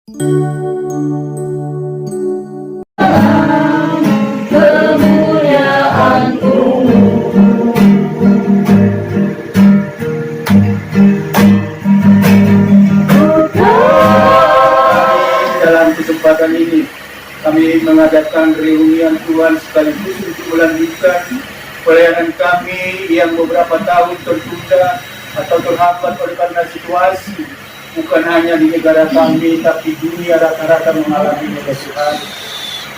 Dalam kesempatan ini kami mengadakan reunian Tuhan sekaligus untuk melanjutkan pelayanan kami yang beberapa tahun tertunda atau terhambat oleh karena situasi, bukan hanya di negara kami tapi dunia rata-rata mengalami kesusahan.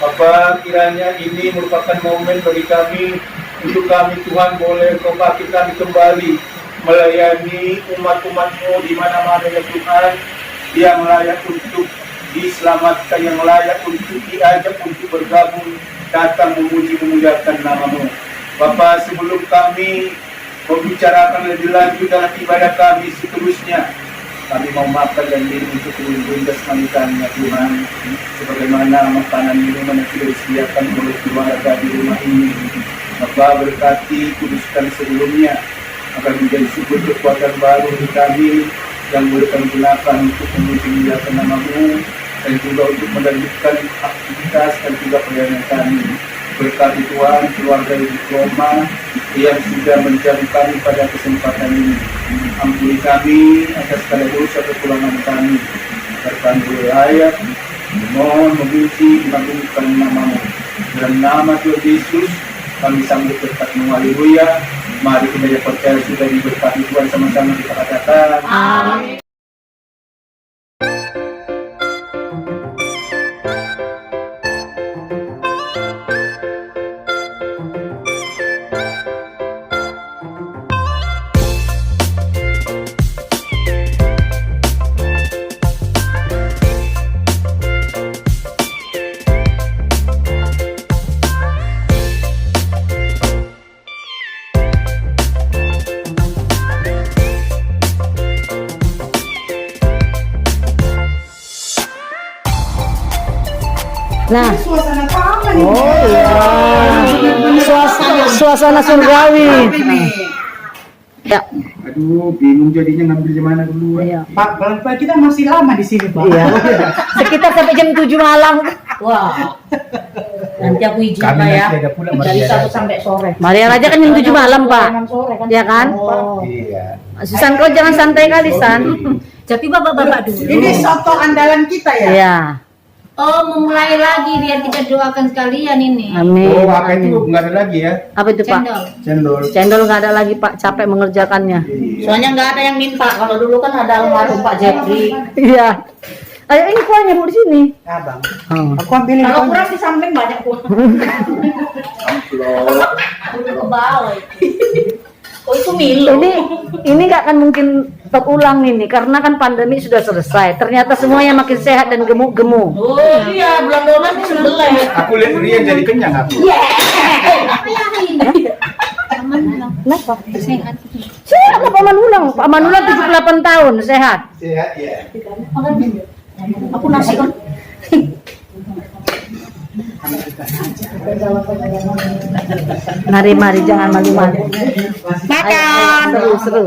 Bapak, kiranya ini merupakan momen bagi kami untuk kami Tuhan boleh Kau pakai kami kembali melayani umat-umat-Mu di mana-mana ya Tuhan, yang layak untuk diselamatkan, yang layak untuk diajak untuk bergabung datang memuji memuliakan nama-Mu. Bapak, sebelum kami membicarakan lebih lanjut dalam ibadah kami seterusnya, kami mau makan dan minum untuk lintas kami ya Tuhan, sebagaimana makanan minuman yang sudah disediakan oleh keluarga di rumah ini. Bapak, berkati, kuduskan sebelumnya agar menjadi sumber kekuatan baru di kami yang boleh kami gunakan untuk memuji memuliakan nama-Mu dan juga untuk melanjutkan aktivitas dan juga pelayanan kami. Berkati Tuhan keluarga di Roma yang sudah menjamu kami pada kesempatan ini. Ampuni kami atas segala dosa kekurangan kami. Agar boleh ayat, mohon memuji mengagungkan nama-Mu. Dalam nama Tuhan Yesus kami sambut berkat-Mu. Haleluya. Mari kita percaya sudah diberkati Tuhan, sama-sama kita katakan. Amin. Nah, suasana taman ini. oh iya, suasana surgawi. Ya, Aduh, bingung jadinya ngambil di mana dulu. iya. Pak, Pak, kita masih lama di sini, Pak. Iya. Sekitar sampai jam 7 malam. Wah, nanti aku izin Kami Pak ya. nanti ada pula Dari Maria 1 sampai sore. Maria Raja kan jam 7 malam, Pak. Sore kan? Ya kan? Oh. Iya. Susan, kau jangan santai kali, San. Tapi bapak-bapak dulu. Ini soto andalan kita ya. Iya. Oh, memulai lagi biar kita doakan sekalian ini. Amin. Oh, apa itu nggak ada lagi ya? Apa itu, Pak? Cendol. Cendol. Cendol nggak ada lagi, Pak. Capek mengerjakannya. Iya. Soalnya nggak ada yang minta. Kalau dulu kan ada almarhum Pak Jeffrey. Iya. Ayo, ini kuahnya Bu di sini. Abang. Oh. Aku ambilin. Kalau kurang di samping banyak pun. Amplop. Ke bawah itu. Oh itu Milo. Ini nggak akan mungkin terulang ini karena kan pandemi sudah selesai. Ternyata semuanya makin sehat dan gemuk-gemuk. Oh iya, bulan 12 ini sebelah. Aku lihat Rian jadi kenyang aku. Apa yang ini? Kenapa? Sehat. Sehat lah Pak Manulang. Pak Manulang 78 tahun sehat. Sehat ya. Aku nasi kan. Mari jangan malu-malu. Makan. Seru.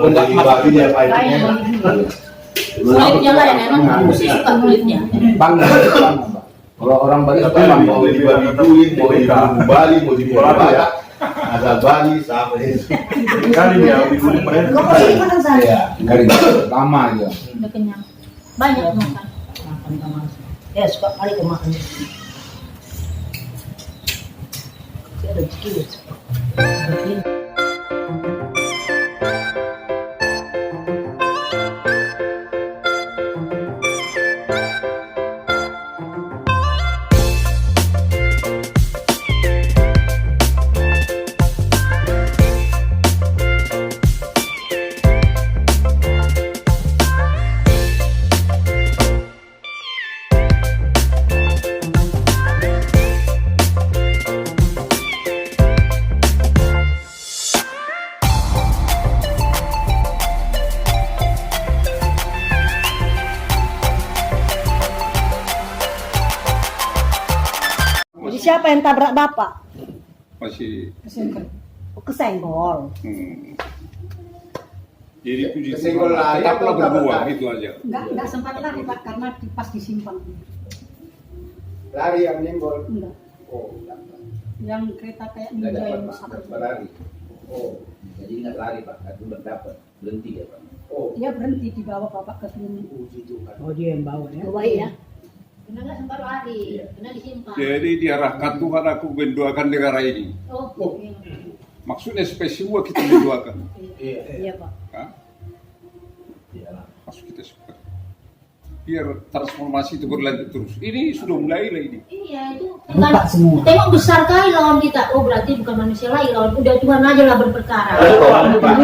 enggak bajunya apa itu? Kulitnya lah yang enak, aku sih suka kulitnya. Bang, kalau orang Bali apa mau dibagi duit, mau di Bali, mau di Bali, ada Bali sama ini. Kali dia di kulit mereka. Kok masih mana saya? Ya, garing lama ya. Udah kenyang. Banyak makan. Ya suka kali kemakan. Saya ada cikil. Jadi siapa yang tabrak bapak? Masih Kesenggol. jadi puji Kesenggol Tuhan, lari tetaplah atau berdua lari? itu aja. Enggak sempat lari Pak karena pas disimpan. Lari yang nyenggol. Enggak. Oh, Yang kereta kayak enggak ninja dapat yang Pak, sampai. enggak lari. Oh, jadi enggak lari Pak, itu enggak dapat, berhenti ya Pak. Oh, Dia berhenti di bawah bapak ke klinik. puji Tuhan. Oh dia yang bawa ya. Baik ya. Karena nggak sempat lari, karena disimpan. Jadi diarahkan Tuhan aku mendoakan negara ini. Oh, iya. Maksudnya spesial kita mendoakan. Iya. Iya Pak. Hah? Iyalah. Maksud kita super. Biar transformasi itu berlanjut terus. Ini sudah mulai lah ini. Iya itu Buka semua. tengok besar kali lawan kita. Oh berarti bukan manusia lagi lawan, udah Tuhan aja lah berperkara.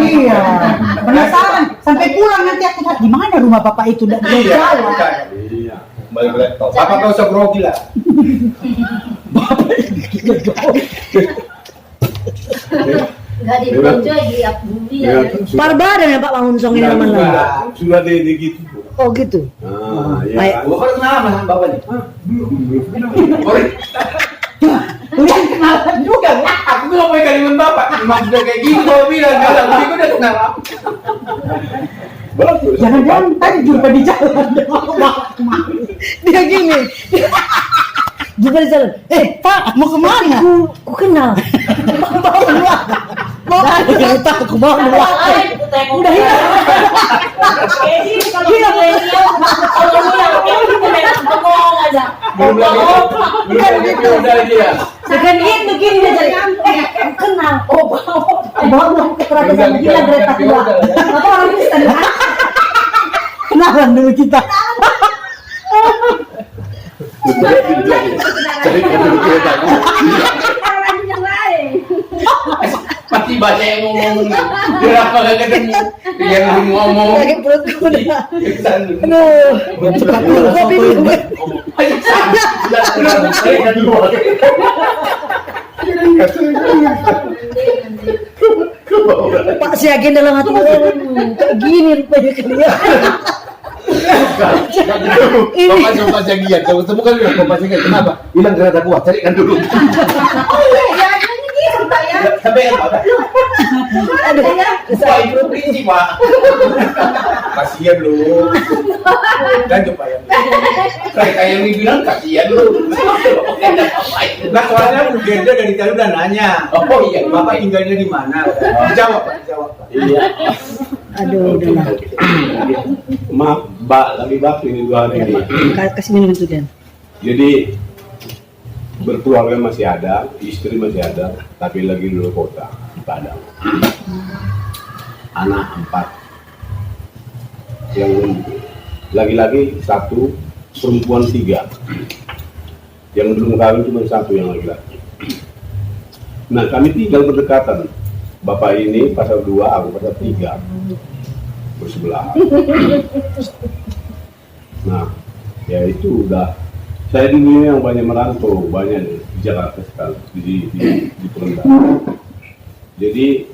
Iya. Penasaran. Sampai pulang nanti aku lihat di mana rumah bapak itu dan dia jalan. Iya. Kembali ke laptop. Bapak enggak usah grogi lah. Nggak dikonjoy di bumi ya. Parbadan ya Pak Mangunsong ini namanya. Sudah di gitu. Oh gitu. Ah, Baik. iya. Bapak kenapa dengan Bapak nih? Udah kenalan juga. Aku bilang mau kalimat Bapak. Maksudnya kayak gini Bapak bilang bilang gue udah kenal. Bagus. Jangan-jangan tadi jumpa di jalan. Dia mau kemana? Dia gini. Jumpa di jalan. Pak, mau kemana? Ku kenal. Bawa dua. Bawa kereta aku bawa dua. Udah hilang. Hilang kalau hilang kita ngomong aja. Belum lagi. Bukan gitu. Udah dia. Bukan itu gini dia jadi. Ku kenal. Oh bawa ke kereta sama gila kereta dua. Apa orang ini tadi? Kenalan dulu kita. Cari dulu kereta. Pasti baca yang ngomong. Dia apa gak ketemu? Yang ngomong. Sakit perutku udah. Aduh. Kopi dulu. Pak si Agen dalam hati kayak gini rupanya dia. Bapak coba cagian, kalau ketemu kan bilang Bapak cagian, kenapa? Bilang kereta kuat, carikan dulu. Sampai yang Bapak. Aduh. Wah, itu prinsip Pak. Kasihan lu. Dan coba yang kayak yang dibilang kasihan lu. Nah soalnya Genda dari tadi udah nanya. Oh iya, Bapak tinggalnya di mana? Jawab Pak, jawab Pak. Iya. Aduh udahlah. Maaf, Mbak, lagi bakti ini 2 hari ini. Kasih minum itu Dan. Jadi berkeluarga masih ada, istri masih ada, tapi lagi di luar kota, di Padang. Anak 4, yang laki-laki 1, perempuan 3. Yang belum kawin cuma 1 yang laki-laki. Nah kami tinggal berdekatan. Bapak ini pasar 2, aku pasar 3, bersebelahan. Nah, ya itu udah. Saya dulu yang banyak merantau, banyak di Jakarta sekali, di Perendah. Jadi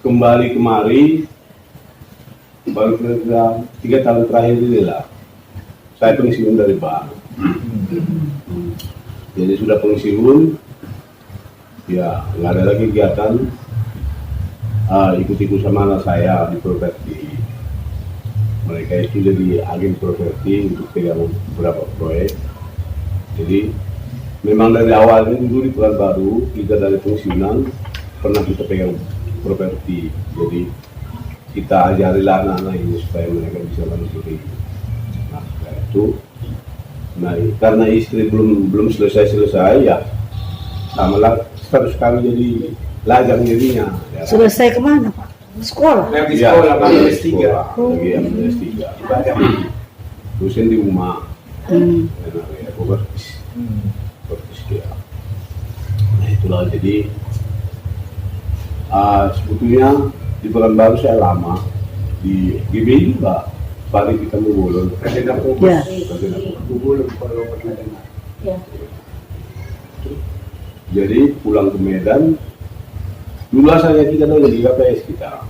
kembali kemari, baru kira 3 tahun terakhir ini lah, saya pensiun dari bank. Jadi sudah pensiun, ya nggak ada lagi kegiatan. ikut-ikut sama anak saya di properti. Mereka itu jadi agen properti untuk pegang beberapa proyek. Jadi memang dari awalnya dulu di Pekanbaru kita dari pensiunan pernah kita pegang properti. Jadi kita ajarilah anak-anak ini supaya mereka bisa mandiri. Nah, setelah itu, karena istri belum selesai ya, samalah terus kami jadi lajang jadinya. Ya, Selesai kemana Pak? Sekolah? Lagi ya, sekolah, lagi lagi S3. lagi yang S3. Dosen di rumah. Bertis ya. Nah itulah jadi sebetulnya di Pekanbaru saya lama, di GBI juga paling kita mau Presiden Ya. boleh kalau pernah dengar. Ya. Jadi pulang ke Medan, dulu asalnya kita dari KPS kita.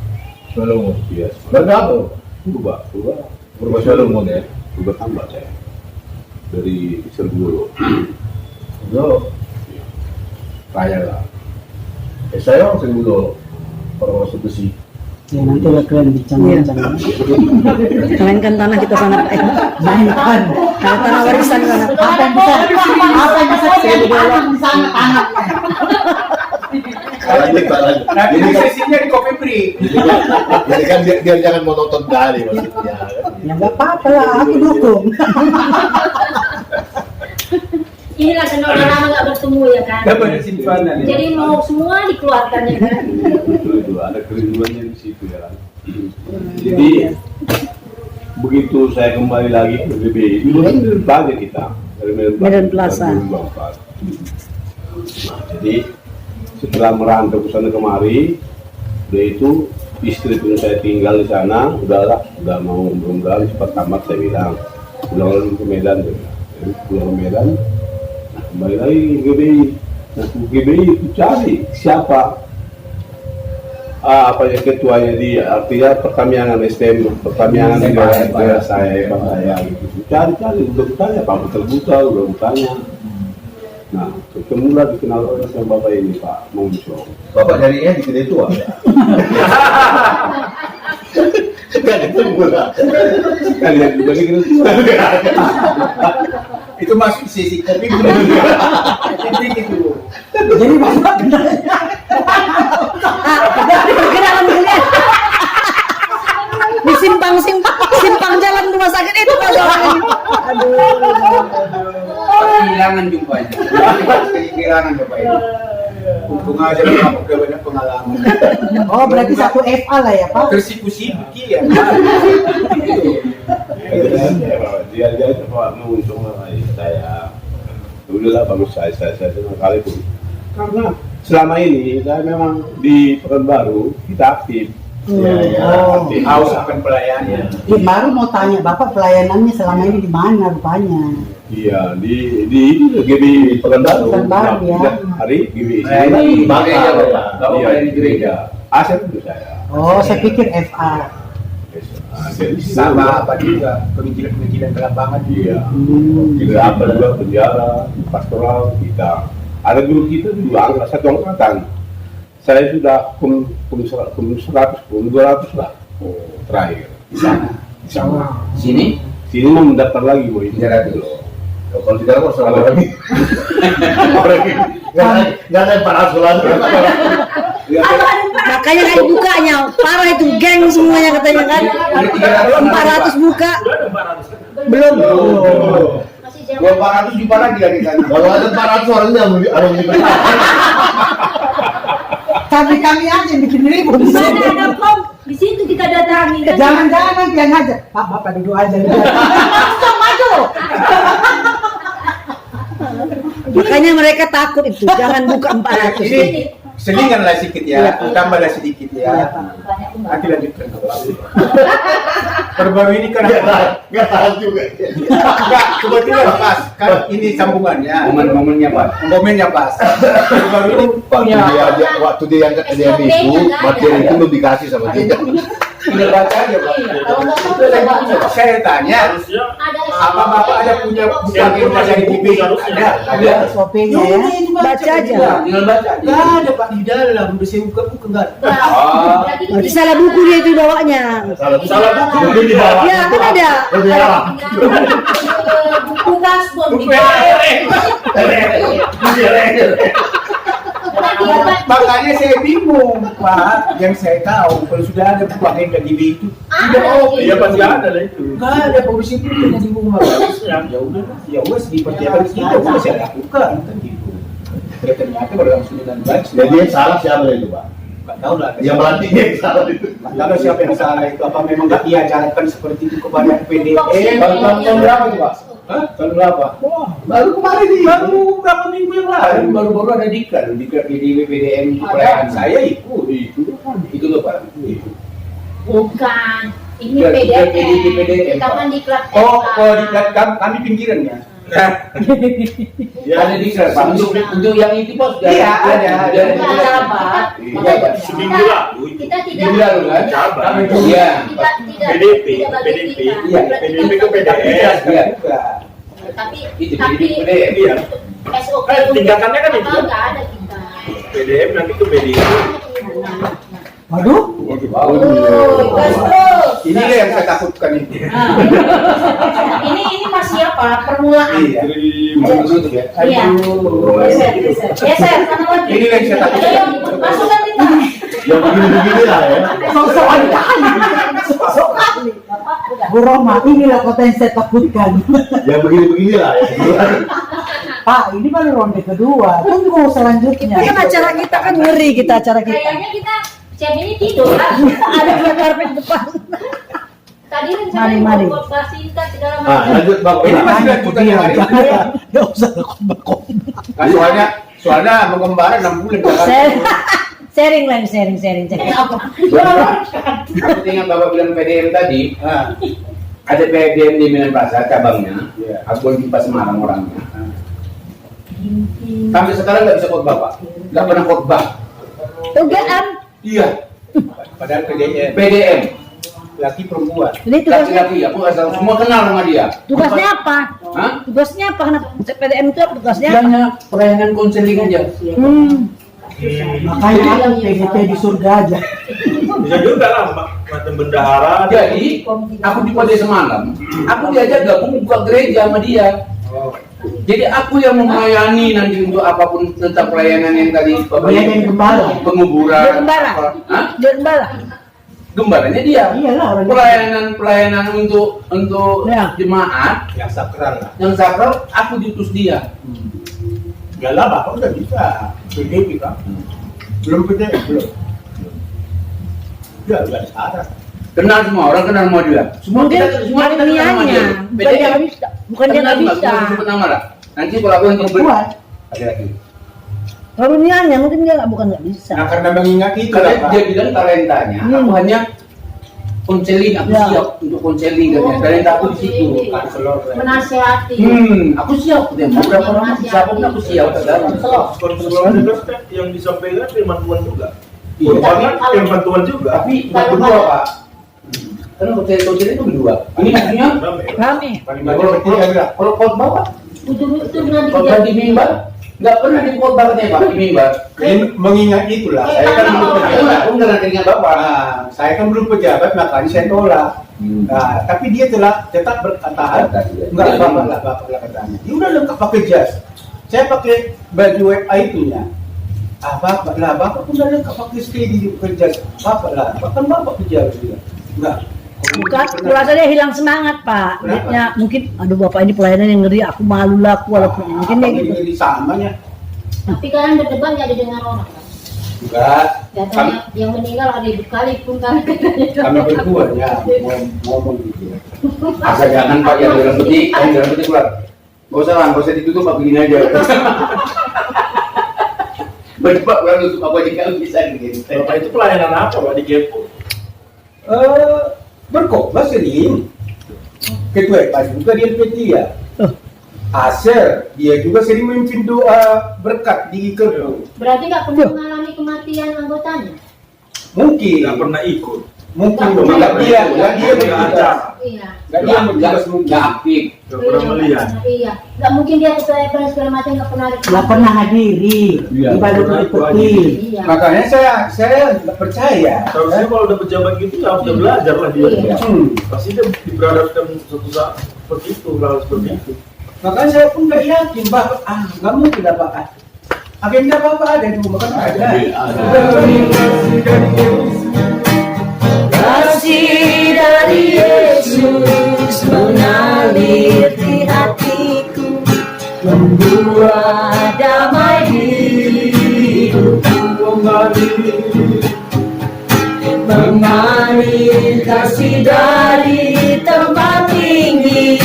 Solomon. Iya. Bergabung. Berubah Solomon ya. berubah tambah saya dari Sergolo. Yo. Kaya lah. Saya orang dulu orang konstitusi. Ya nanti lah kalian bincang-bincang. Kalian kan tanah kita sana Pak. Mainkan. Kalau tanah warisan sana. Apa yang bisa saya jualan di sana tanah. Nanti sesinya di Kopi Pri. Jadi kan dia jangan monoton kali maksudnya. Ya nggak apa-apa lah, aku dukung. Inilah karena udah lama nggak bertemu ya kan. Dapat simpanan. Jadi mau semua dikeluarkan ya kan. Betul, ada kerinduannya di situ ya. Jadi begitu saya kembali lagi ke GBI, dulu kan banyak kita dari Medan Plaza. Nah, jadi setelah merantau ke sana kemari, udah itu istri pun saya tinggal di sana, udah mau mudah-mudahan cepat tamat saya bilang, pulang ke Medan, jadi pulang ke Medan, nah kembali lagi ke GBI, nah ke GBI itu cari siapa, apa ya ketuanya dia, artinya pertamiangan STM, pertamiangan di daerah saya, gitu, cari, udah bertanya, Pak Buta, udah bertanya. Nah, ketemulah dikenal oleh sama Bapak ini Pak Mongso. Bapak nyarinya di kedai tua. Enggak ketemu lah. Kalian juga di kedai tua. Itu masuk sesi kopi belum? Itu. Jadi bapak kenal. Perkenalan kalian. Di simpang jalan rumah sakit itu Pak. Kehilangan jumpanya. Kehilangan Bapak ini. Untung aja kamu udah banyak pengalaman. Oh berarti satu FA lah ya Pak? Tersipu-sipu ya. Dia itu Pak Mongso saya. Udahlah bagus saya senang kali pun. Karena selama ini saya memang di Pekanbaru kita aktif. Aktif. Haus akan pelayanan. Ya, baru mau tanya Bapak pelayanannya selama ini di mana rupanya? Iya di GBI Pekanbaru. Pekanbaru, ya. Hari GBI. Bapak Di gereja. Aset itu saya. Oh saya pikir FA. Jadi Sama apa juga pemikiran ke lapangan. Iya. Kita apa juga penjara, pastoral kita. Ada guru kita juga satu angkatan. Saya sudah pun 100, pun 200 lah. Terakhir. Di sana. Sini Sini mau mendaftar lagi boy. 300. Kalau tidak mau sama orang ini. Orang ini nggak ada 400 lagi. Makanya kayak bukanya parah itu geng semuanya katanya kan. 400 buka. Belum. Masih jauh. 200 jumpa lagi dari sana. Kalau ada 400 orangnya ada yang Kami aja yang bikin ribut di Mana sini. ada form? Di situ kita datangi kan. Jangan-jangan nanti yang ngajak Pak Bapak duduk aja. Langsung maju. Makanya mereka takut itu. Jangan buka 400. Ini selinganlah sedikit ya, tambahlah sedikit ya. Banyak pun. Nanti lanjutkan ke bawah. Perbaru ini kan nggak tahu juga. enggak kebetulan pas kan ini sambungannya. Momennya pas. Perbaru ini punya Waktu dia angkat SDM itu, materi itu belum dikasih sama dia. tidak baca aja Pak. Kalau nggak tahu, Saya tanya ada apa Bapak ada punya buku informasi di TV? Ada. SOP-nya ya. Baca aja. Tinggal baca. Nggak ada Pak di dalam. Udah saya buka nggak ada. Berarti salah buku dia itu bawanya. Salah buku mungkin di bawah. Ya kan ada. Lebih salah. Buku gasbon di Makanya saya bingung, Pak. Yang saya tahu kalau sudah ada buku agenda GB itu tidak oke. Iya pasti ada lah itu. Nggak ada polisi itu dengan di buku Malaysia. Ya udah dipercayakan kita udah saya lakukan kan gitu. Ya ternyata berlangsung dengan baik. Jadi yang salah siapa itu, Pak? Nggak tahu lah. Yang melantiknya yang salah itu. Nggak tahu siapa yang salah itu. Apa memang nggak diajarkan seperti itu kepada PDM? Tahun berapa itu, Pak? Hah? Tahun berapa? Wah, baru kemarin nih. Baru berapa minggu yang lalu baru ada diklat di PDM pelayanan saya itu loh Pak. Bukan. Ini Bukan, PDM. PDM, Kita Pak. kan diklat. Oh diklat kami pinggiran ya. Ya, ada di Pak. Untuk yang itu, Bos. Iya, ada. Seminggu lalu itu. Kita tidak. Minggu lalu kan? Cabar. Iya. Kita tidak. PDP, tidak bagi PDP. kita. Iya, PDP ke PDM. Iya. Tapi Itu tapi PDM. Iya. SOP Tingkatannya kan itu. nggak ada kita. PDM nanti ke PDM. Waduh. Ini yang saya takutkan ini. Ini masih apa? Permulaan. Iya. Menutup ya. Iya. Geser, sana lagi. Ini yang saya takutkan. Ayo, masukkan kita. Yang begini-begini lah ya. Sok-sokan kali. Sok-sokan. Bu Roma, inilah kota yang saya takutkan. Yang begini-begini lah ya. Pak, ini baru ronde kedua. Tunggu selanjutnya. Kan acara kita kan ngeri kita acara kita. Kayaknya kita siang ini tidur kan? Ada dua karpet depan. Tadi rencananya Mari. mau fasilitas segala Nah, macam. lanjut Bang. Ini masih lanjutan yang hari ini. Ya usah khotbah-khotbah. Nah, soalnya mengembara 6 bulan. Sharing lah, sharing. Aku ingat Bapak bilang PDM tadi, Nah, ada PDM di Medan Plaza cabangnya, Iya. aku di Semarang orangnya. Sampai sekarang nggak bisa khotbah Pak, nggak pernah khotbah. Tugaan. Iya, padahal PDM PDM, laki perempuan. Jadi tugasnya laki-laki, aku asal semua kenal sama dia. tugasnya apa? Hah? Tugasnya apa? Kenapa PDM itu apa tugasnya? Dia hanya pelayanan konseling aja. Makanya aku PDP di surga aja. Bisa juga lah macam bendahara. Jadi, aku di Pode semalam, aku diajak gabung buka gereja sama dia. Jadi aku yang melayani nanti untuk apapun tentang pelayanan yang tadi Pelayanan gembala. penguburan. Dia gembala. Hah? Dia gembala. Gembalanya dia. Iyalah orang Pelayanan untuk Ya. jemaat Yang sakral lah. yang sakral aku diutus dia. Enggak lah, Bapak udah bisa. PDP kan? Belum PDP, belum. Udah ada syarat. Kenal semua orang, kenal semua dia. Semua Mungkin kita kenal sama karunianya, dia. bukan dia nggak bisa. Bukan dia nggak bisa. Sebut nama lah. Nanti kalau aku yang perempuan. ada lagi. Karunianya mungkin dia bukan nggak bisa. Nah, karena mengingat itu Karena lah, Pak. dia bilang talentanya, aku hanya konseling, aku Ya. siap untuk konseling katanya. Talenta aku di situ. Konselor. Menasehati. Aku siap. Dia mau berapa orang siapapun aku siap. Konselor itu kan yang disampaikan firman Tuhan juga. Iya. Korbannya firman Tuhan juga. Tapi berdua Pak. Karena konseling itu berdua. Ini maksudnya Rame. Paling banyak bertiga enggak? kalau khotbah Pak, Itu nanti khotbah di mimbar, nggak pernah di khotbah katanya Pak di mimbar. Ini mengingat itulah. Saya kan belum pejabat. Aku nggak ada ingat Bapak. Nah, saya kan belum pejabat, makanya saya tolak. Nah, tapi dia telah tetap berkata, enggak bapak lah katanya. Dia udah lengkap pakai jas. Saya pakai baju WA itunya. Bapak pun udah lengkap pakai steady pakai jas. Bapak lah, bahkan bapak pejabat juga. Enggak. Bukan, kurasa dia hilang semangat Pak. Kenapa? Dia mungkin, aduh bapak ini pelayanan yang ngeri, aku malu lah, aku walaupun mungkin dia gitu. Ini samanya. Tapi kalian berdebat nggak didengar orang kan? Enggak. Katanya yang meninggal ada ibu kali pun kan. Kami berdua ya ngomong gitu. Asal jangan Pak yang dalam peti, yang dalam peti keluar. Gak usah lah, gak usah ditutup Pak, begini aja. Berdebat orang tutup apa aja kalau bisa gitu. Bapak itu pelayanan apa Pak di Gepo? Berkhotbah sering. Ketua Pak juga dia PT ya. Aser, dia juga sering memimpin doa berkat di Kerdo. Berarti nggak pernah mengalami kematian anggotanya. Mungkin. Nggak pernah ikut. Mungkin Nggak nggak dia berbicara. Iya. Nggak dia berbicara sebelum Nggak aktif. Iya. Nggak mungkin dia ketua RT segala macam nggak pernah. Nggak pernah hadiri, Iya. baru ikuti. Iya. Makanya saya nggak percaya. Seharusnya kalau udah pejabat gitu ya harus udah belajar lah dia. Iya. Pasti dia diperhadapkan suatu saat seperti itu, hal seperti itu. Makanya saya pun nggak yakin bahwa nggak mungkin apa agenda Bapak ada itu bukan ada. Kasih dari Yesus mengalir di hatiku, membuat damai hidupku. Mengalir kasih dari tempat tinggi,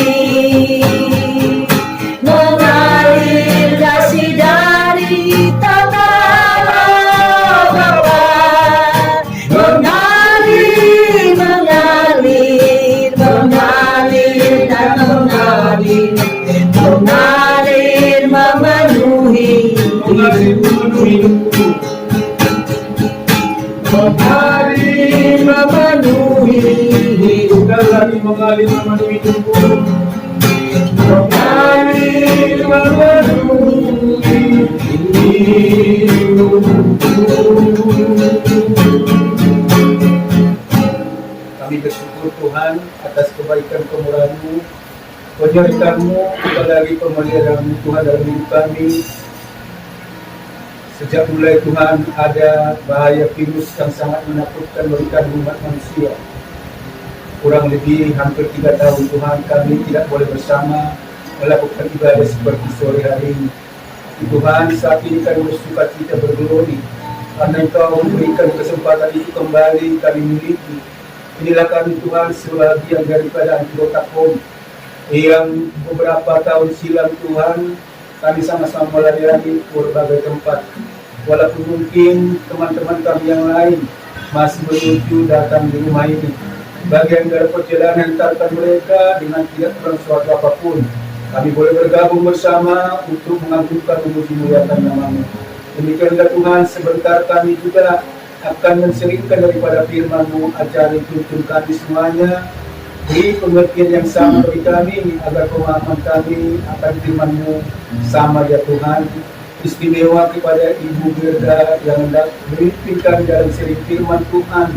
mengalir kasih dari tangan Bapa, mengalir, mengalir, mengalir dan mengalir, mengalir memenuhi hidupku, mengalir memenuhi hidupku, mengalir memenuhi hidupku, mengalir memenuhi Kami bersyukur Tuhan atas kebaikan kemurahan-Mu, penyertaan-Mu, apalagi pemeliharaan-Mu Tuhan dalam hidup kami. Sejak mulai Tuhan ada bahaya virus yang sangat menakutkan berikan umat manusia. Kurang lebih hampir 3 tahun Tuhan kami tidak boleh bersama melakukan ibadah seperti sore hari ini. Tuhan, saat ini kami bersuka cita bergelori karena Engkau memberikan kesempatan itu kembali kami miliki. Inilah kami Tuhan sebagian daripada anggota POM yang beberapa tahun silam Tuhan kami sama-sama melayani berbagai tempat. Walaupun mungkin teman-teman kami yang lain masih menuju datang di rumah ini, bagian dari perjalanan hantarkan mereka dengan tidak kurang suatu apapun, kami boleh bergabung bersama untuk mengagungkan memuji muliakan nama-Mu. Demikianlah Tuhan, sebentar kami juga akan menseringkan daripada firman-Mu, ajari tuntun kami semuanya, beri pengertian yang sama bagi kami, agar pemahaman kami akan firman-Mu sama ya Tuhan. Istimewa kepada Ibu Gerda yang hendak memimpin kami dalam seri firman Tuhan.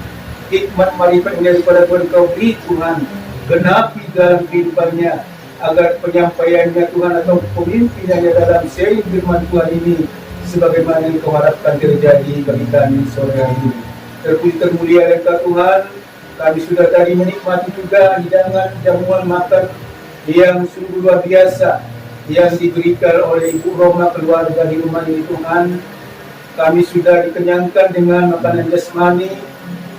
Hikmat marifat daripada Tuhan Kau beri Tuhan, genapi dalam kehidupannya, agar penyampaiannya Tuhan atau pemimpinannya dalam seri firman Tuhan ini sebagaimana yang Kau harapkan terjadi bagi kami sore hari ini. Terpuji termulia Engkau Tuhan, kami sudah tadi menikmati juga hidangan jamuan makan yang sungguh luar biasa yang diberikan oleh Ibu Roma keluarga di rumah ini Tuhan. Kami sudah dikenyangkan dengan makanan jasmani.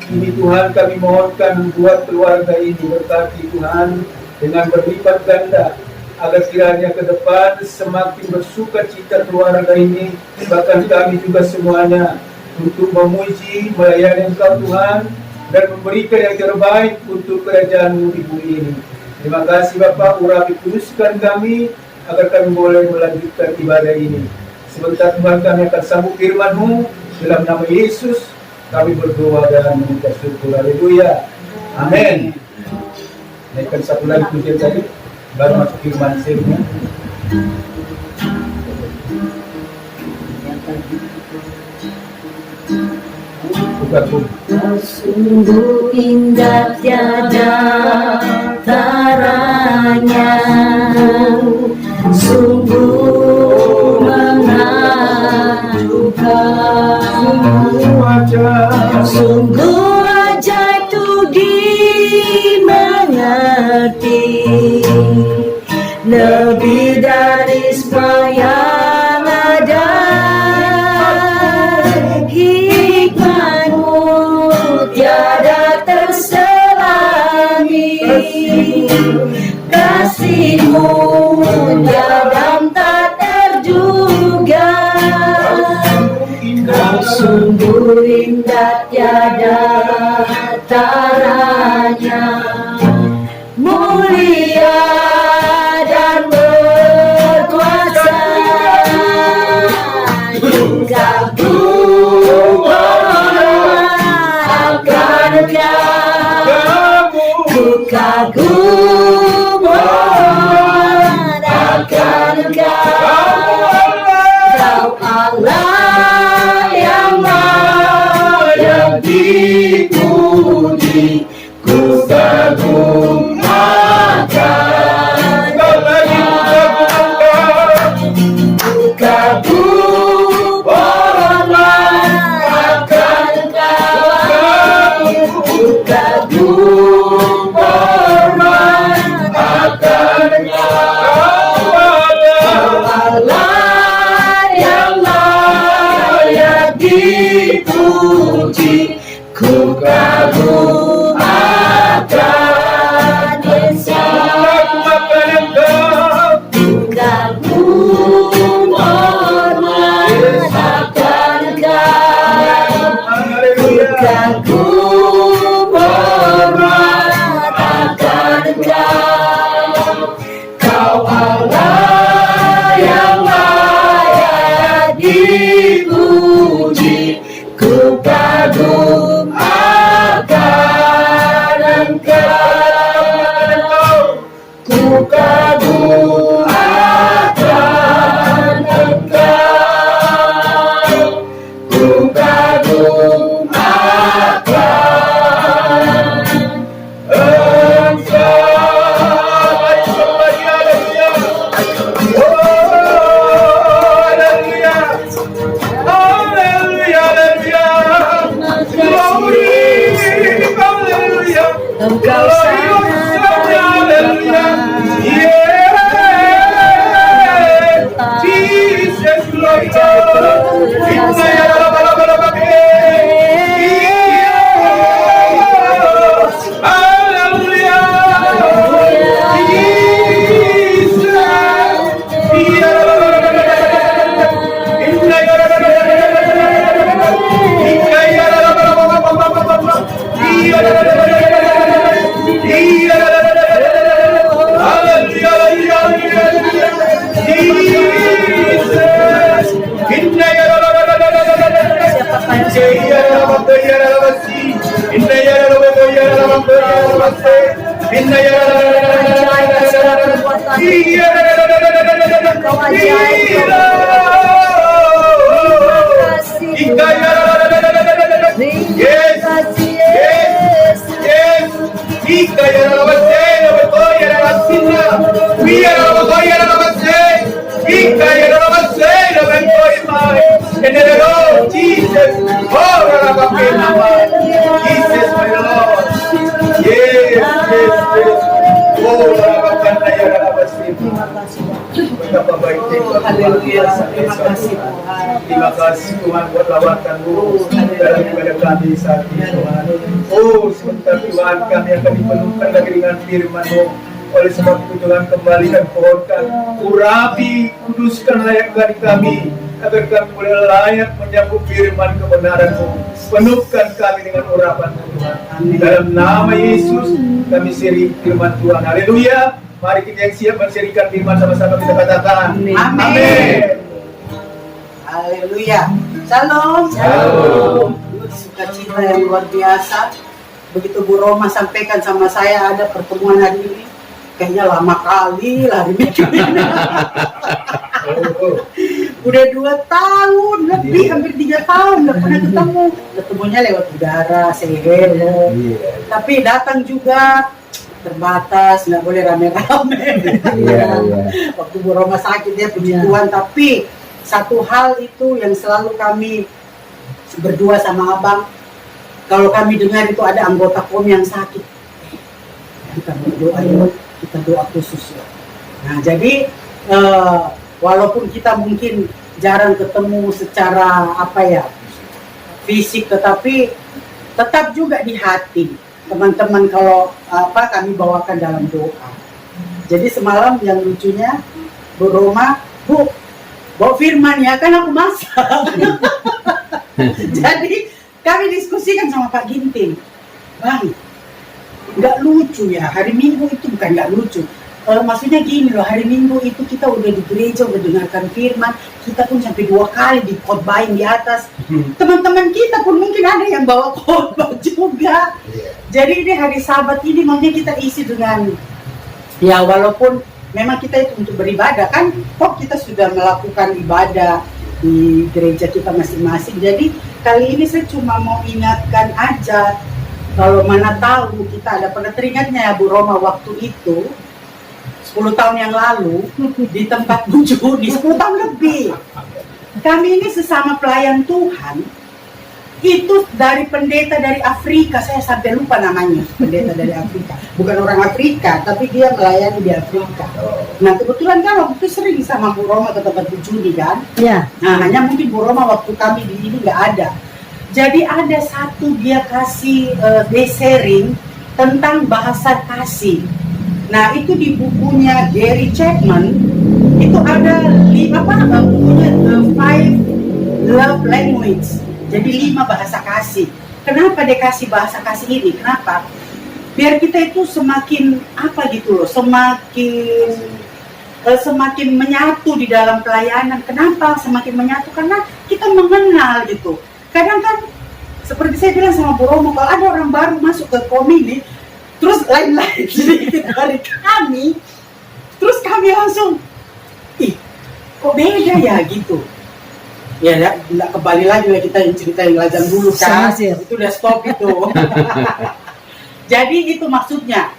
Ini Tuhan kami mohonkan buat keluarga ini berkati Tuhan dengan berlipat ganda, agar kiranya ke depan semakin bersuka cita keluarga ini, bahkan kami juga semuanya untuk memuji, melayani Engkau Tuhan, dan memberikan yang terbaik untuk kerajaan-Mu di bumi ini. Terima kasih Bapak, urapi kuduskan kami, agar kami boleh melanjutkan ibadah ini. Sebentar Tuhan kami akan sambung firman-Mu, dalam nama Yesus kami berdoa dan mengucap syukur. Haleluya. Amin. Naikkan satu lagi pujian tadi, baru masuk firman selanjutnya. Sungguh indah tiada taranya, sungguh menakjubkan, sungguh ajaib tu dimengerti, lebih dari semua yang ada. Hikmat-Mu tiada terselami, kasih-Mu dalam tak terduga. Kau sungguh indah tiada taranya, mulia dan berkuasa. Kagum akan Kau Engkau Allah yang layak dipuji, ku kagum akan Engkau, ku kagum akan Engkau, ku kagum akan Engkau. Engkau Betapa baiknya Terima kasih Tuhan. Terima kasih Tuhan buat lawatan-Mu dalam ibadah kami saat ini Tuhan. Oh, sebentar Tuhan kami akan dipenuhkan lagi dengan firman-Mu. Oleh sebab itu Tuhan kembalikan pohonkan, urapi, kuduskan layak dari kami, agar kami boleh layak menyambut firman kebenaran-Mu. Penuhkan kami dengan urapan-Mu Tuhan. Di dalam nama Yesus kami seri firman Tuhan. Haleluya. Mari kita yang siap menserikan firman sama-sama kita katakan. Amin. Haleluya. Shalom. Shalom. Sukacita yang luar biasa. Begitu Bu Roma sampaikan sama saya ada pertemuan hari ini, kayaknya lama kali lah hari Minggu ini. Udah 2 tahun lebih, hampir 3 tahun nggak pernah ketemu. Ketemunya lewat udara, say hello. Tapi datang juga terbatas, nggak boleh rame-rame. Waktu Bu Roma sakit dia puji Tuhan, tapi satu hal itu yang selalu kami berdua sama Abang, kalau kami dengar itu ada anggota KOM yang sakit, kita berdoa ya, kita doa khusus ya. Nah jadi walaupun kita mungkin jarang ketemu secara fisik, tetapi tetap juga di hati teman-teman kalau kami bawakan dalam doa. Jadi semalam yang lucunya Bu Roma, Bu bawa firman ya, kan aku masak. Jadi kami diskusikan sama Pak Ginting, Bang, nggak lucu ya hari Minggu itu, bukan nggak lucu. Maksudnya gini loh, hari Minggu itu kita udah di gereja, udah dengarkan firman, kita pun sampai 2 kali dikhotbahin di atas. Teman-teman kita pun mungkin ada yang bawa khotbah juga. Jadi ini hari Sabat ini maunya kita isi dengan, ya walaupun memang kita itu untuk beribadah kan, kok kita sudah melakukan ibadah di gereja kita masing-masing. Jadi kali ini saya cuma mau ingatkan aja, kalau mana tahu kita ada pernah teringatnya ya Bu Roma waktu itu 10 tahun yang lalu di tempat Bu Juni, 10 tahun lebih. Kami ini sesama pelayan Tuhan, itu dari pendeta dari Afrika, saya sampai lupa namanya, pendeta dari Afrika. Bukan orang Afrika, tapi dia melayani di Afrika. Nah kebetulan kan waktu itu sering sama Bu Roma ke tempat Bu Juni kan. Iya. Nah hanya mungkin Bu Roma waktu kami di ini nggak ada. Jadi ada satu dia kasih sharing tentang bahasa kasih. Nah itu di bukunya Gary Chapman itu ada bukunya The 5 Love Language. Jadi 5 bahasa kasih. Kenapa dia kasih bahasa kasih ini? Kenapa? Biar kita itu semakin semakin semakin menyatu di dalam pelayanan. Kenapa semakin menyatu? Karena kita mengenal gitu. Kadang kan seperti saya bilang sama Bu Romo, kalau ada orang baru masuk ke komini, terus lain-lain sedikit dari kami, terus kami langsung, ih kok beda ya gitu. Ya, nggak kembali lagi lah kita yang cerita yang lajang dulu kan, itu udah stop itu. Jadi itu maksudnya.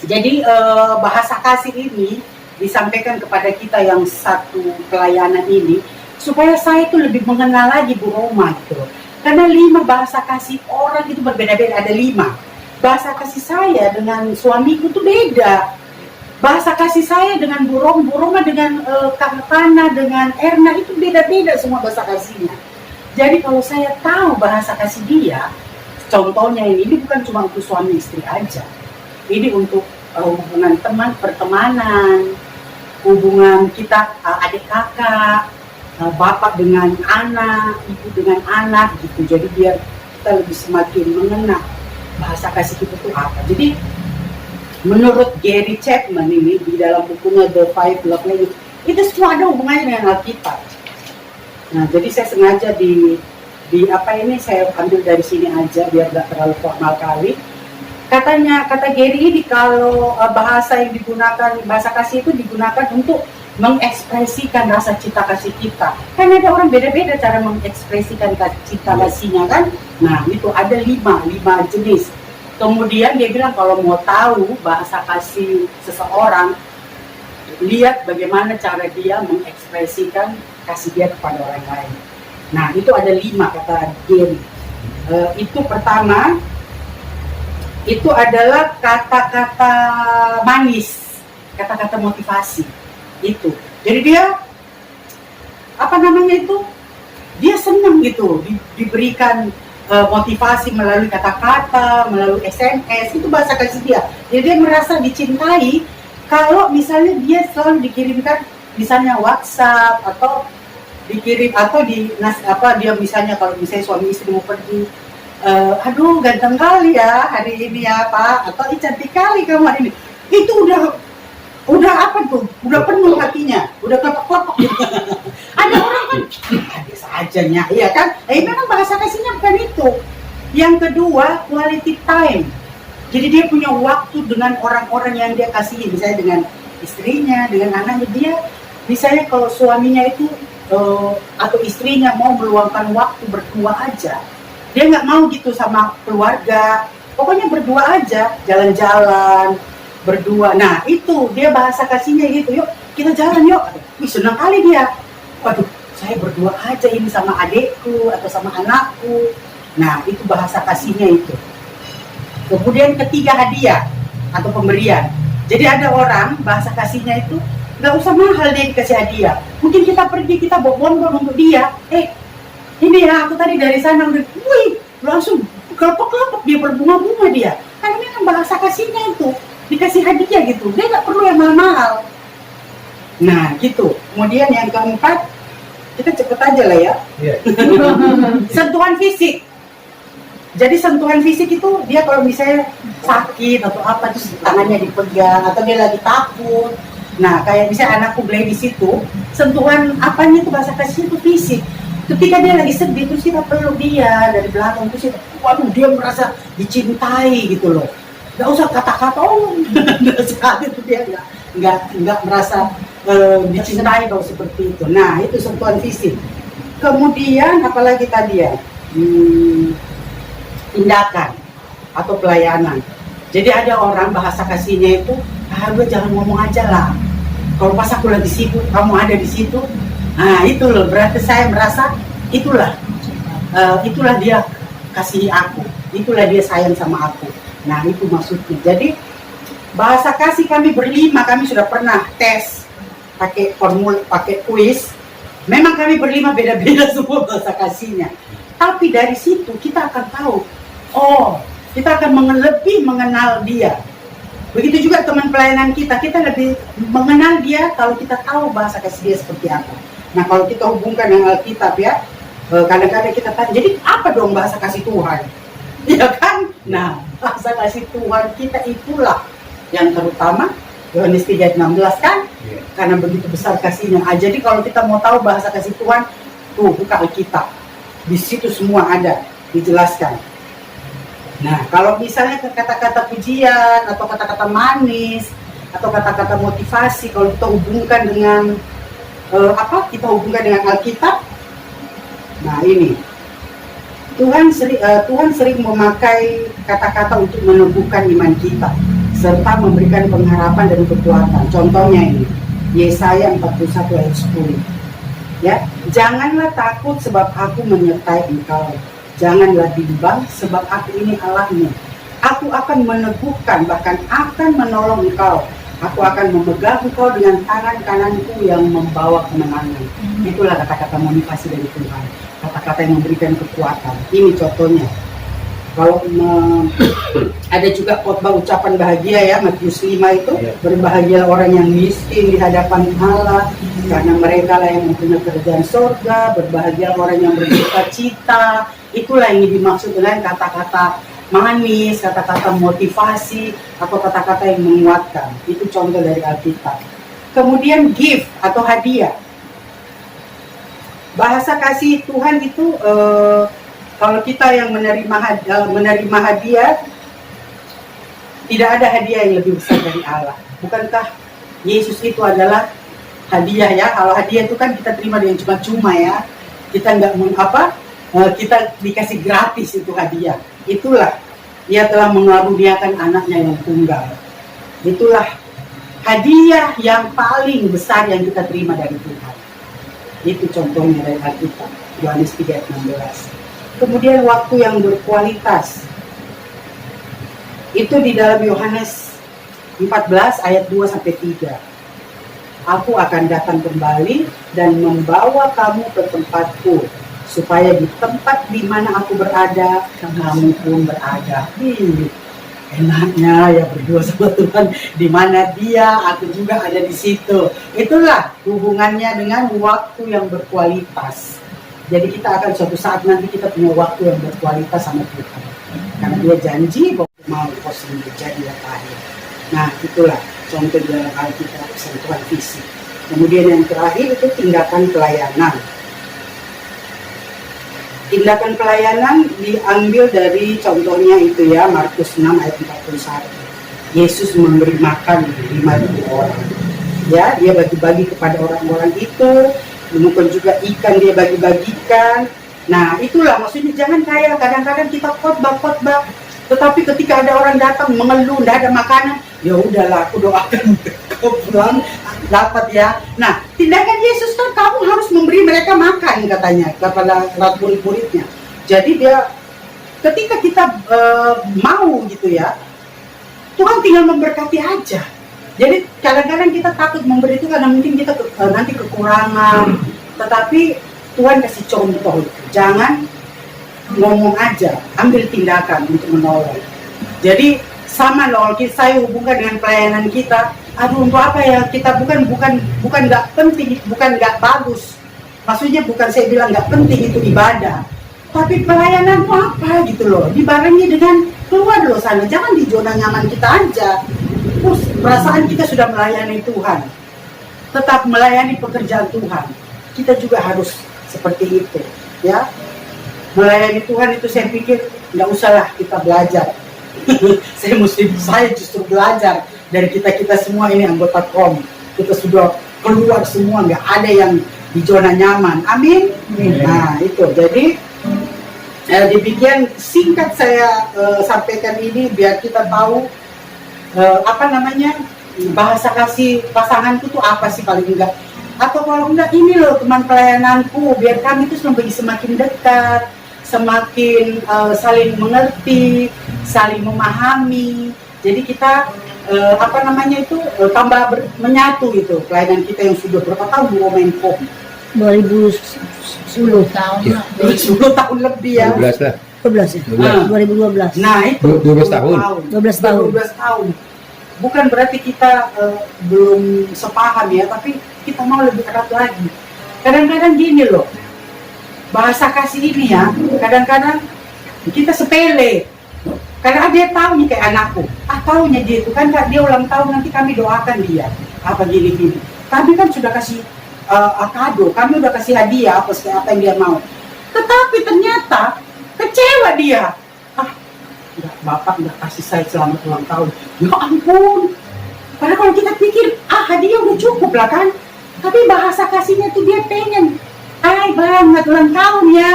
Jadi bahasa kasih ini disampaikan kepada kita yang satu pelayanan ini, supaya saya itu lebih mengenal lagi Bu Roma gitu. Karena 5 bahasa kasih orang itu berbeda-beda, ada 5. Bahasa kasih saya dengan suamiku itu beda. Bahasa kasih saya dengan Bu Roma dengan Kak Tana, dengan Erna itu beda-beda semua bahasa kasihnya. Jadi kalau saya tahu bahasa kasih dia, contohnya ini bukan cuma untuk suami istri aja. Ini untuk hubungan teman, pertemanan, hubungan kita adik kakak, bapak dengan anak, ibu dengan anak gitu. Jadi biar kita lebih semakin mengenal bahasa kasih kita itu apa. Jadi menurut Gary Chapman ini di dalam bukunya The Five Love Language, itu semua ada hubungannya dengan Alkitab. Nah, jadi saya sengaja di apa ini saya ambil dari sini aja biar nggak terlalu formal kali. Kata Gary ini kalau bahasa yang digunakan, bahasa kasih itu digunakan untuk mengekspresikan rasa cinta kasih kita. Kan ada orang beda-beda cara mengekspresikan cinta kasihnya kan. Nah, itu ada 5 jenis. Kemudian dia bilang kalau mau tahu bahasa kasih seseorang, lihat bagaimana cara dia mengekspresikan kasih dia kepada orang lain. Nah, itu ada 5 kata Gary. Itu pertama, itu adalah kata-kata manis, kata-kata motivasi. Itu. Jadi dia, apa namanya itu, dia senang gitu, diberikan motivasi melalui kata-kata, melalui SMS, itu bahasa kasih dia. Jadi dia merasa dicintai kalau misalnya dia selalu dikirimkan misalnya WhatsApp atau dikirim atau dia misalnya kalau misalnya suami istri mau pergi, aduh ganteng kali ya hari ini ya Pak, atau cantik kali kamu hari ini. Itu udah apa tuh? Udah penuh hatinya, udah kelepek-kelepek. Ada orang kan biasa aja nya, iya kan? Memang bahasa kasihnya bukan itu. Yang kedua, quality time. Jadi dia punya waktu dengan orang-orang yang dia kasihi, misalnya dengan istrinya, dengan anaknya. Dia misalnya kalau suaminya itu atau istrinya mau meluangkan waktu berdua aja, dia nggak mau gitu sama keluarga. Pokoknya berdua aja, jalan-jalan berdua. Nah itu dia bahasa kasihnya gitu, yuk kita jalan yuk. Wih senang kali dia. Waduh saya berdua aja ini sama adekku atau sama anakku. Nah itu bahasa kasihnya itu. Kemudian ketiga, hadiah atau pemberian. Jadi ada orang bahasa kasihnya itu nggak usah mahal dia dikasih hadiah. Mungkin kita pergi kita bawa bonbon untuk dia. Ini ya aku tadi dari sana udah, wih langsung kelepek-kelepek dia berbunga-bunga dia. Karena memang bahasa kasihnya itu dikasih hadiah gitu, dia nggak perlu yang mahal-mahal. Nah gitu. Kemudian yang keempat, kita cepet aja lah ya. Sentuhan fisik. Jadi sentuhan fisik itu dia kalau misalnya sakit atau apa terus tangannya dipegang atau dia lagi takut. Nah kayak misalnya anakku Gladys di situ, sentuhan apanya itu bahasa kasih itu fisik. Ketika dia lagi sedih terus kita peluk dia dari belakang terus kita, waduh dia merasa dicintai gitu loh. Nggak usah kata-kata, saat itu dia nggak merasa dicintai kalau seperti itu. Nah itu sentuhan fisik. Kemudian apalagi tadi ya, tindakan atau pelayanan. Jadi ada orang bahasa kasihnya itu, gue jangan ngomong aja lah. Kalau pas aku lagi sibuk, kamu ada di situ. Nah itu loh, berarti saya merasa itulah dia kasih aku, itulah dia sayang sama aku. Nah itu maksudnya. Jadi bahasa kasih kami berlima, kami sudah pernah tes pakai formul, pakai kuis. Memang kami berlima beda-beda semua bahasa kasihnya. Tapi dari situ kita akan tahu, kita akan lebih mengenal dia. Begitu juga teman pelayanan kita lebih mengenal dia kalau kita tahu bahasa kasih dia seperti apa. Nah kalau kita hubungkan dengan Alkitab ya, kadang-kadang kita tanya, jadi apa dong bahasa kasih Tuhan? Ya kan? Nah bahasa kasih Tuhan kita itulah yang terutama Yohanes 3 ayat 16 kan? Karena begitu besar kasihnya. Jadi kalau kita mau tahu bahasa kasih Tuhan, tuh buka Alkitab. Di situ semua ada dijelaskan. Nah, kalau misalnya kata-kata pujian atau kata-kata manis atau kata-kata motivasi, kalau kita hubungkan dengan kita hubungkan dengan Alkitab. Nah, ini Tuhan sering memakai kata-kata untuk meneguhkan iman kita serta memberikan pengharapan dan kekuatan. Contohnya ini, Yesaya 41 ayat 10. Ya, janganlah takut sebab aku menyertai engkau. Janganlah bimbang sebab aku ini Allahmu. Aku akan meneguhkan, bahkan akan menolong engkau. Aku akan memegang engkau dengan tangan kananku yang membawa kemenangan. Itulah kata-kata motivasi dari Tuhan. Kata-kata yang memberikan kekuatan. Ini contohnya. Kalau ada juga khotbah ucapan bahagia ya, Matius 5 itu, berbahagialah orang yang miskin di hadapan Allah, karena mereka lah yang mempunyai kerajaan sorga. Berbahagialah orang yang berduka cita. Itulah yang dimaksud dengan kata-kata manis, kata-kata motivasi, atau kata-kata yang menguatkan. Itu contoh dari Alkitab. Kemudian gift atau hadiah. Bahasa kasih Tuhan itu kalau kita yang menerima hadiah, tidak ada hadiah yang lebih besar dari Allah. Bukankah Yesus itu adalah hadiah ya? Kalau hadiah itu kan kita terima dengan cuma-cuma ya. Kita nggak kita dikasih gratis itu hadiah. Itulah Dia telah mengaruniakan anaknya yang tunggal. Itulah hadiah yang paling besar yang kita terima dari Tuhan. Itu contohnya dari Alkitab, Yohanes 3 ayat 16. Kemudian waktu yang berkualitas. Itu di dalam Yohanes 14 ayat 2-3. Aku akan datang kembali dan membawa kamu ke tempatku, supaya di tempat di mana aku berada, kamu pun berada. Enaknya ya berdua sama Tuhan, di mana Dia, aku juga ada di situ. Itulah hubungannya dengan waktu yang berkualitas. Jadi kita akan suatu saat nanti kita punya waktu yang berkualitas sama Tuhan. Karena Dia janji bahwa mau kau sendiri jadi akhir. Nah, itulah contoh dalam Alkitab sentuhan fisik. Kemudian yang terakhir itu tindakan pelayanan. Tindakan pelayanan diambil dari contohnya itu ya, Markus 6 ayat 41. Yesus memberi makan 5.000 orang. Ya, Dia bagi-bagi kepada orang-orang itu. Kemudian juga ikan Dia bagi-bagikan. Nah, itulah maksudnya, jangan kayak kadang-kadang kita khotbah, tetapi ketika ada orang datang mengeluh, tidak ada makanan, ya udahlah, aku doakan kau pulang dapat ya. Nah, tindakan Yesus kan kamu harus memberi mereka makan katanya kepada murid-muridnya. Jadi Dia ketika kita mau gitu ya, Tuhan tinggal memberkati aja. Jadi kadang-kadang kita takut memberi itu karena mungkin kita nanti kekurangan. Tetapi Tuhan kasih contoh itu. Jangan ngomong aja, ambil tindakan untuk menolong. Jadi sama loh, saya hubungkan dengan pelayanan kita. Aduh, untuk apa ya? Kita bukan nggak penting, bukan nggak bagus. Maksudnya bukan saya bilang nggak penting itu ibadah. Tapi pelayanan itu apa gitu loh? Dibarengi dengan keluar loh sana. Jangan di zona nyaman kita aja. Terus perasaan kita sudah melayani Tuhan, tetap melayani pekerjaan Tuhan. Kita juga harus seperti itu, ya. Melayani Tuhan itu saya pikir nggak usahlah kita belajar. saya justru belajar dari kita semua ini anggota KOM. Kita sudah keluar semua, nggak ada yang di zona nyaman. Amin. Nah itu jadi demikian singkat saya sampaikan ini biar kita tahu. Bahasa kasih pasanganku tuh apa sih paling enggak, atau kalau enggak ini loh teman pelayananku, biar kami tuh semakin dekat, semakin saling mengerti, saling memahami. Jadi kita tambah menyatu gitu pelayanan kita yang sudah berapa tahun main KOM, 2010 tahun Ya. 10 tahun lebih ya. 12 lah. 12 ya? 2012. Nah itu 12 tahun. 12 tahun. 12 tahun. Bukan berarti kita belum sepaham ya, tapi kita mau lebih erat lagi. Kadang-kadang gini loh, bahasa kasih ini ya, kadang-kadang kita sepele. Karena dia tahu nih kayak anakku, tahunya dia itu kan dia ulang tahun nanti kami doakan dia apa gini. Kami kan sudah kasih kado, kami udah kasih hadiah apa yang dia mau. Tetapi ternyata kecewa dia. Bapak nggak kasih saya selamat ulang tahun. Ya ampun. Padahal kalau kita pikir hadiah udah cukup lah kan. Tapi bahasa kasihnya tuh dia pengen, hai banget ulang tahun ya.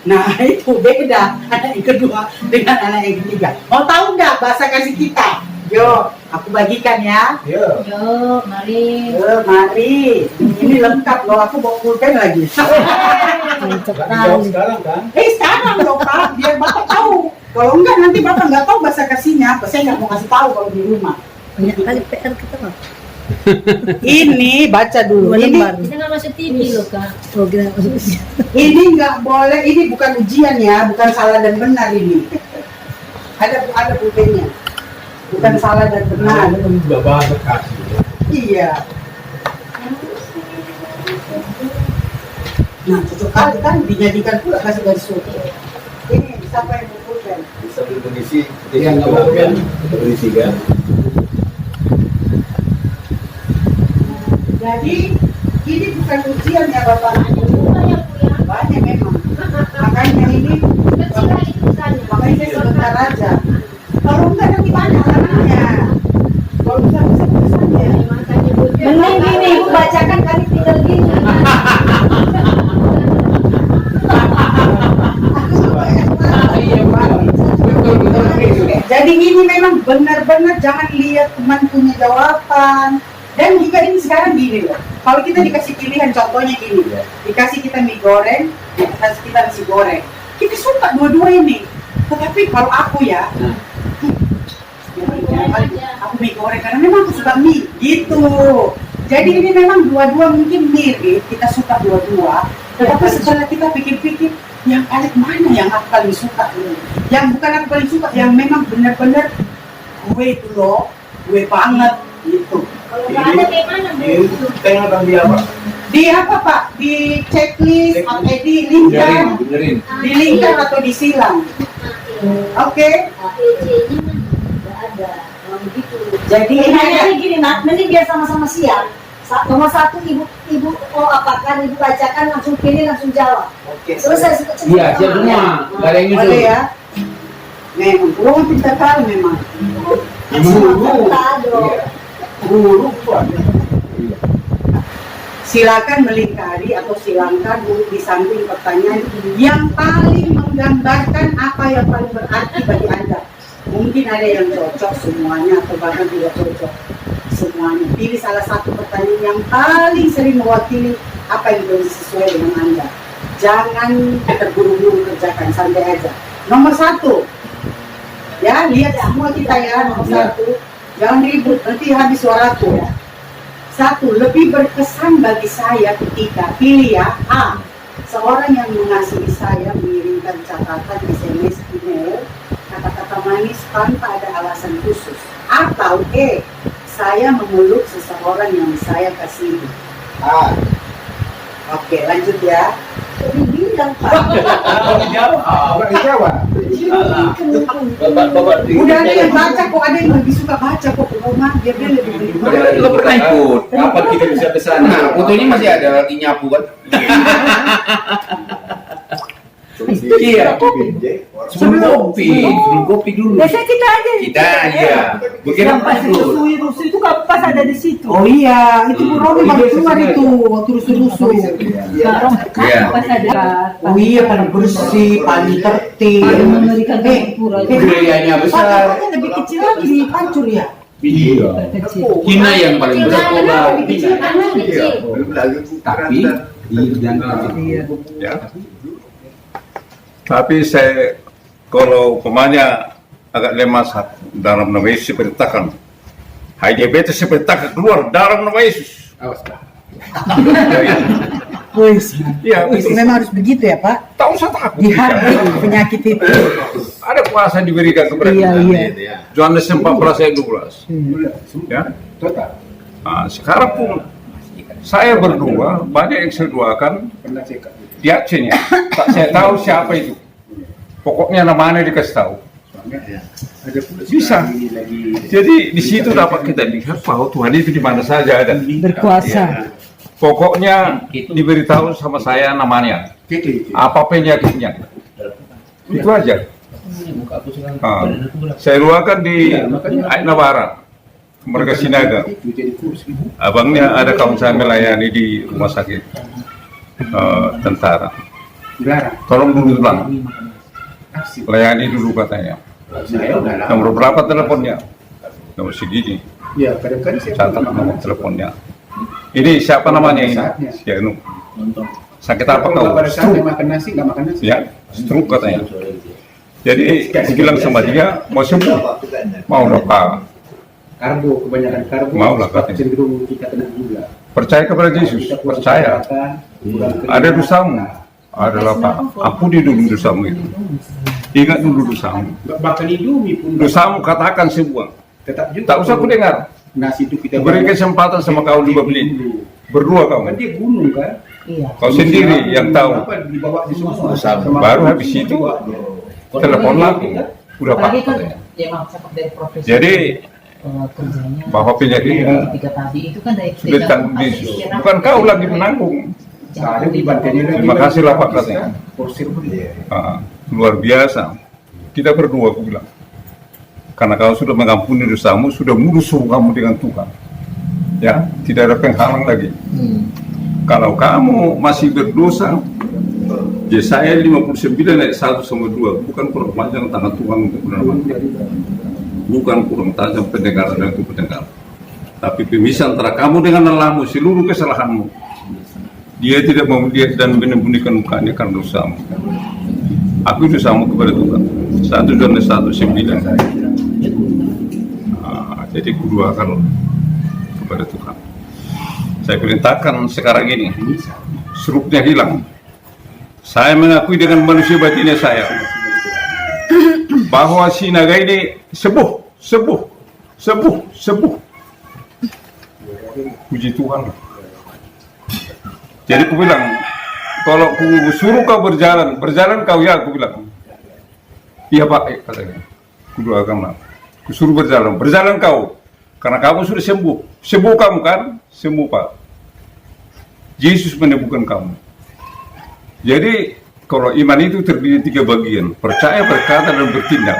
Nah itu beda anak yang kedua dengan anak yang ketiga. Mau tahu nggak bahasa kasih kita? Yo, aku bagikan ya. Ya. Yo, mari. Yo, mari. Ini lengkap loh, aku bawa pulpen lagi. Jawab sekarang kan? Sekarang dong Pak, biar Bapak tahu. Kalau enggak nanti Bapak nggak tahu bahasa kasihnya apa. Saya nggak mau kasih tahu kalau di rumah. Banyak kali PR kita Pak. Ini baca dulu. Lembar. Kita nggak masuk TV loh kak. Oh, kita masuk usia. Ini nggak boleh, ini bukan ujian ya, bukan salah dan benar ini. Ada pulpennya, bukan salah dan benar. Bahasa kasih. Iya. Nah, cocok kali kan dijadikan pula kasih garis suci. Ini siapa yang berpulpen? Bisa berisi. Iya, nggak apa-apa kan? Berisi kan? Jadi ini bukan ujian ya Bapak. Bukan ya Bu ya. Banyak memang. Makanya ini, Kecil lagi tulisannya. makanya saya sebentar aja. Kalau enggak nanti banyak orangnya. Kalau bisa tulisannya. Makanya Bu. Mending gini, Ibu bacakan kami tinggal gini. Jadi ini memang benar-benar jangan lihat teman punya jawaban. Dan juga ini sekarang gini loh, kalau kita dikasih pilihan contohnya gini, dikasih kita mie goreng, dikasih kita nasi goreng, kita suka dua-dua ini. Tetapi kalau aku ya, aku mie goreng karena memang aku suka mie gitu. Jadi ini memang dua-dua mungkin mirip, kita suka dua-dua. Tetapi setelah kita pikir-pikir, yang paling mana yang aku paling suka ini? Yang bukan aku paling suka, yang memang benar-benar gue itu loh, gue banget gitu. Kalau nggak ada kayak mana Bu? Tengok dia apa? Di apa Pak? Di checklist atau di lingkar? Benerin. Di lingkar atau di silang? Oke. ABC-nya nggak ada. Kalau begitu. Jadi Ini gini nak, mending biar sama-sama siap. Nomor 1 ibu apakan, ibu bacakan langsung pilih langsung jawab. Oke. Selesai. Iya, siap semua. Gak ada yang nyusul. Boleh ya. Memang, kurang pintar kali memang. Guru Pak. Silakan melingkari atau silangkan di samping pertanyaan yang paling menggambarkan apa yang paling berarti bagi Anda. Mungkin ada yang cocok semuanya atau bahkan tidak cocok semuanya. Pilih salah satu pertanyaan yang paling sering mewakili apa yang lebih sesuai dengan Anda. Jangan terburu-buru kerjakan, santai aja. Nomor 1, ya lihat semua kita ya. Nomor 1, jangan ribut, nanti habis suaraku ya. 1, lebih berkesan bagi saya ketika pilih ya. A, seorang yang mengasihi saya mengirimkan catatan SMS, email, kata-kata manis tanpa ada alasan khusus. Atau E, saya memeluk seseorang yang saya kasihi. Oke, lanjut ya. Bilang Pak. Dijawab. Udah ada yang baca kok, ada yang lebih suka baca kok ke rumah, dia lebih Kita juga pernah ikut. Kapan kita bisa ke sana? Nah, fotonya masih ada lagi nyapu kan? Iya. Sebelum kopi dulu. Biasanya kita aja. Kita ya. Begitu dulu. Rusuh itu kan pas ada di situ. Oh iya, itu Bu Romi baru keluar itu waktu rusuh-rusuh. Iya. Pas ada. Oh iya, paling bersih, paling tertib. Memberikan pura. Budayanya besar. Pakaiannya lebih kecil lagi di pancur ya. Iya. Hina yang paling besar coba. Kecil karena kecil. Tapi Ya. Tapi saya kalau pemainnya agak lemah dalam nama Yesus diperintahkan. Hai diabetes diperintahkan keluar dalam nama Yesus. awas Pak. Iya, Memang harus begitu ya Pak. tahu saya takut. Di hati penyakit itu. Ada kuasa yang diberikan kepada kita. Iya. Yohanes 14 ayat 12. Ya. Nah, sekarang pun saya berdua banyak yang saya doakan di Aceh-nya. Tak saya tahu siapa itu. Pokoknya namanya dikasih tahu. Ada pula Bisa. sekarang ini lagi Jadi di situ dapat kita lihat bahwa Tuhan itu di mana saja ada. Berkuasa. Pokoknya diberitahu sama saya namanya, apa penyakitnya, itu aja. Saya luakan di Aina Barat, Marga Sinaga. Abangnya ada kawan saya melayani di rumah sakit tentara. Tolong dulu bang, layani dulu katanya. Nomor berapa teleponnya? Nomor segini. Ya, kadang-kadang saya Catat nomor teleponnya. Ini siapa namanya ini? Si Anu. Sakit apa kau? pada saat Stroke. dia makan nasi, nggak makan nasi. Ya, stroke katanya. Jadi dibilang sama dia mau sembuh, mau apa? Karbo, kebanyakan karbo. Mau lah katanya. Cenderung kita kena gula. Percaya kepada Yesus, percaya. Ada dosamu, adalah apa? Ampuni dulu dosamu itu. Ingat dulu dosamu. Bahkan Indomie pun Dosamu katakan semua. tetap juga. Tak usah aku dengar. Nasi itu kita Beri kesempatan sama kau dua beli. Berdua kau. Kan dia gunung kan. Iya. Kau sendiri yang tahu. Apa dibawa di semua. Baru habis itu telepon lagi. Udah pak. Apalagi kan katanya. ya emang seperti dari profesi. Jadi kerjanya bahwa penyakit ini tiga tadi itu kan dari sudah tanggung Yesus. Bukan kau lagi menanggung. Ada di bantainya lagi. Terima kasih lah, Pak, katanya. Porsir pun. Luar biasa. Kita berdua aku bilang. Karena kau sudah mengampuni dosamu, sudah mulus suruh kamu dengan Tuhan. Ya, tidak ada penghalang lagi. Kalau kamu masih berdosa, Yesaya 59 ayat 1 sama 2, bukan kurang panjang tangan Tuhan untuk menyelamatkan. Bukan kurang tajam pendengaran dan pendengar. Tapi pemisah antara kamu dengan Allahmu, seluruh kesalahanmu. Dia tidak mau melihat dan menyembunyikan mukanya karena dosamu. Aku dosamu kepada Tuhan. 1 Yohanes 1:9. Jadi kuduakan kepada Tuhan. Saya perintahkan sekarang ini, serupnya hilang. Saya mengakui dengan manusia batinnya saya bahwa Sinaga ini sembuh. Puji Tuhan. Jadi aku bilang, kalau aku suruh kau berjalan kau ya, aku bilang. Iya Pak, katanya. Kudoakanlah. Aku suruh berjalan kau. Karena kamu sudah sembuh kamu kan? Sembuh Pak. Yesus menyembuhkan kamu. Jadi kalau iman itu terdiri 3 bagian, percaya, berkata, dan bertindak.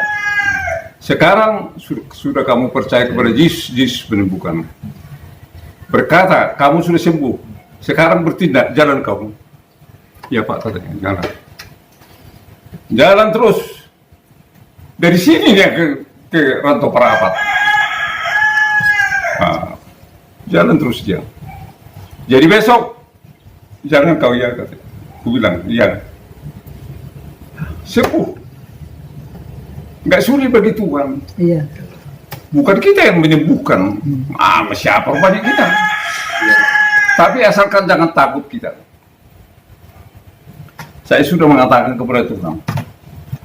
Sekarang sudah kamu percaya kepada Yesus, Yesus menyembuhkan. Berkata, kamu sudah sembuh. Sekarang bertindak, jalan kamu. Ya Pak, katanya, jalan. Jalan terus. Dari sini dia ke Rantau Perapat. Jalan terus dia. Jadi besok, jangan kau ya, katanya. Aku bilang, iya. Sembuh. Nggak sulit bagi Tuhan. Iya. Bukan kita yang menyembuhkan. Siapa banyak kita. Tapi asalkan jangan takut kita. Saya sudah mengatakan kepada Tuhan.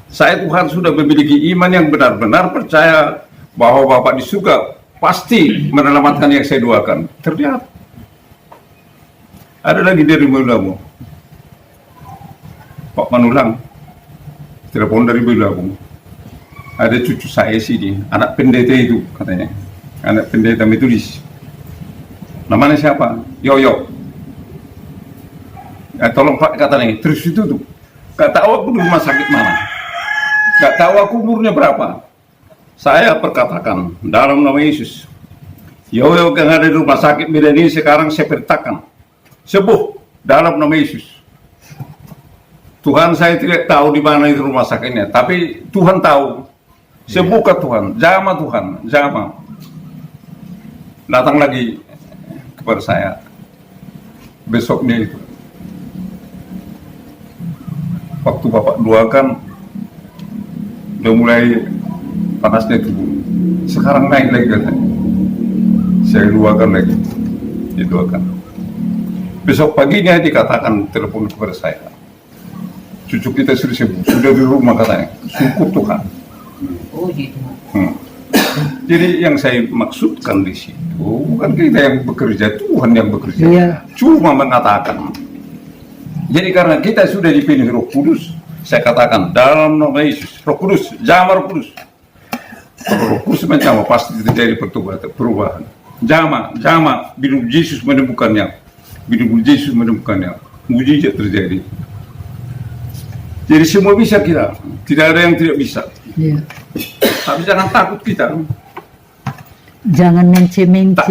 Saya Tuhan sudah memiliki iman yang benar-benar percaya bahwa Bapak di surga pasti menyelamatkan yang saya doakan. Terlihat. Ada lagi dari Boyolali. Pak Manulang. Telepon dari Boyolali. Ada cucu saya sini, anak pendeta itu katanya. Anak pendeta Metodis. Namanya siapa? Yoyo. Ya, tolong Pak katanya, terus itu tuh. Gak tahu aku di rumah sakit mana. Gak tahu aku umurnya berapa. Saya perkatakan dalam nama Yesus. Yoyo yang ada di rumah sakit Medan ini sekarang saya perintahkan. Sembuh dalam nama Yesus. Tuhan saya tidak tahu di mana itu rumah sakitnya, tapi Tuhan tahu. Sembuhkan Tuhan, jamah Tuhan, jamah. Datang lagi kepada saya besoknya itu. Waktu Bapak doakan, udah mulai panasnya turun. Sekarang naik lagi katanya. Saya doakan lagi, didoakan. Besok paginya dikatakan telepon kepada saya. Cucu kita sudah sembuh, sudah di rumah katanya. Syukur Tuhan. Oh gitu. Jadi yang saya maksudkan di situ bukan kita yang bekerja, Tuhan yang bekerja. Iya. Cuma mengatakan. Jadi karena kita sudah dipilih Roh Kudus, Saya katakan dalam nama Yesus, Roh Kudus, jama Roh Kudus. Roh Kudus menjama pasti terjadi perubahan. Jama, hidup Yesus menemukannya. Hidup Yesus menemukannya. Mujizat terjadi. Jadi semua bisa kita, tidak ada yang tidak bisa. Iya. Tapi jangan takut kita. Jangan Tak mence-mence.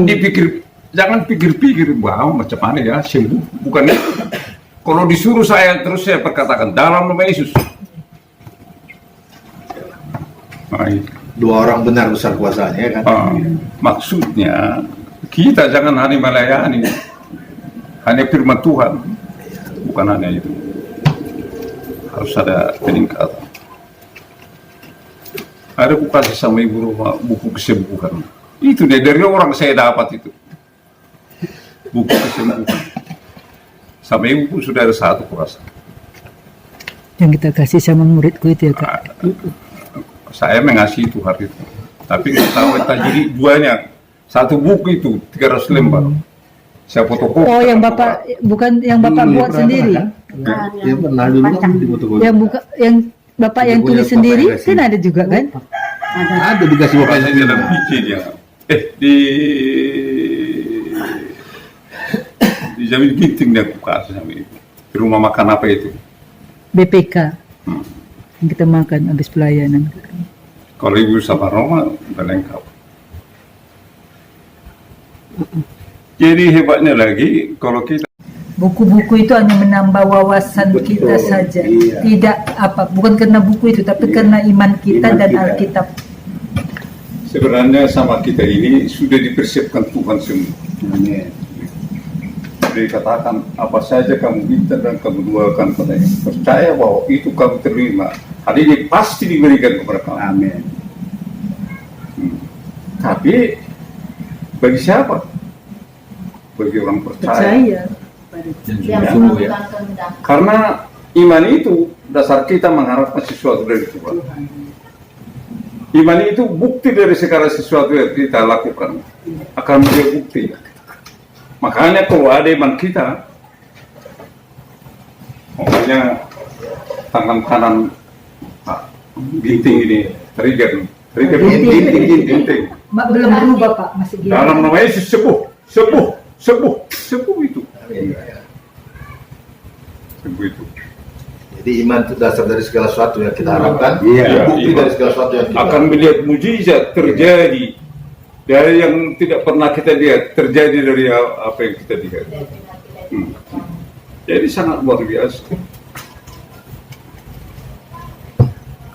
jangan pikir-pikir, wow macam mana ya sembuh. Bukan itu. Kalau disuruh saya terus saya perkatakan dalam nama Yesus. Nah, itu. Dua orang benar besar kuasanya kan. Maksudnya kita jangan hanya melayani, hanya firman Tuhan, bukan hanya itu. Harus ada peningkatan. Ada aku kasih sama ibu rumah buku kesembuhan. Itu deh dari orang saya dapat itu buku kesembuhan. Sama ibu pun sudah ada satu kurasa. Yang kita kasih sama muridku itu ya Kak. Saya mengasihi itu hari itu. Tapi nggak tahu entah jadi duanya. Satu buku itu 300 lembar. Saya fotokopi. Oh, yang Bapak bukan yang Bapak buat sendiri. Ya pernah dulu kan di fotokopi. Yang Bapak yang Buku yang tulis sendiri Bapak kan ada juga kan? Ada dikasih bapak Saya dalam PC dia. Di Jamil Ginting dia aku kasih sama itu. Di rumah makan apa itu? BPK. Yang kita makan habis pelayanan. Kalau ibu sama Roma udah lengkap. Jadi hebatnya lagi kalau kita Buku-buku itu hanya menambah wawasan kita saja. Tidak apa, bukan karena buku itu, tapi karena iman kita Iman dan kita. Alkitab. sebenarnya sama kita ini sudah dipersiapkan Tuhan semua. Jadi katakan apa saja kamu minta dan kamu doakan padanya. Percaya bahwa itu kamu terima. Hari ini pasti diberikan kepada kamu. Amin. Tapi bagi siapa? Bagi orang percaya. Percaya. yang Ya. melakukan kehendak. Karena iman itu dasar kita mengharapkan sesuatu dari Tuhan. Iman itu bukti dari segala sesuatu yang kita lakukan. Akan menjadi bukti. Makanya kalau ada iman kita, makanya tangan kanan ginting ini trigger ginting. Belum berubah Pak, masih gini. Dalam nama Yesus sembuh itu. Sembuh itu. Jadi iman itu dasar dari segala sesuatu yang kita harapkan. Iya, Bukti iya. dari segala sesuatu yang kita Akan melihat mujizat terjadi dari yang tidak pernah kita lihat, terjadi dari apa yang kita lihat. Jadi sangat luar biasa.